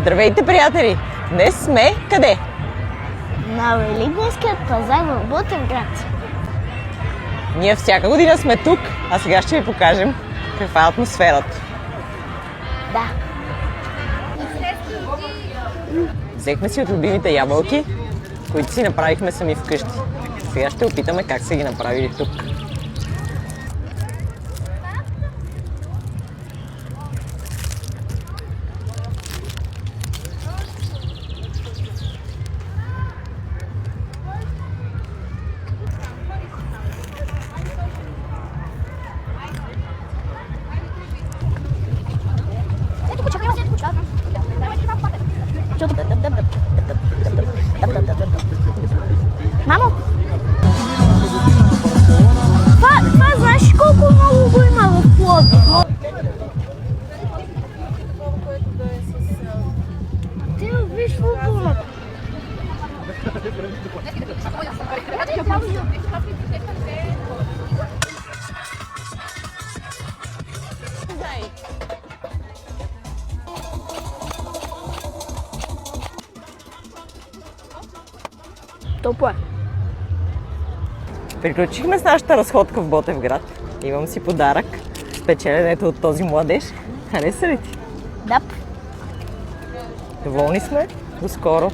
Здравейте, приятели! Днес сме къде? На Великденският пазар в Ботевград. Ние всяка година сме тук, а сега ще ви покажем каква е атмосферата. Да. Взехме си от любимите ябълки, които си направихме сами вкъщи. Сега ще опитаме как са ги направили тук. Мамо! Това знаеш колко много го има в Пловдив? Ти виж футболът. Топло е. Приключихме с нашата разходка в Ботевград. Имам си подарък, спечеленето от този младеж. Хареса ли ти? Да. Доволни сме. До скоро!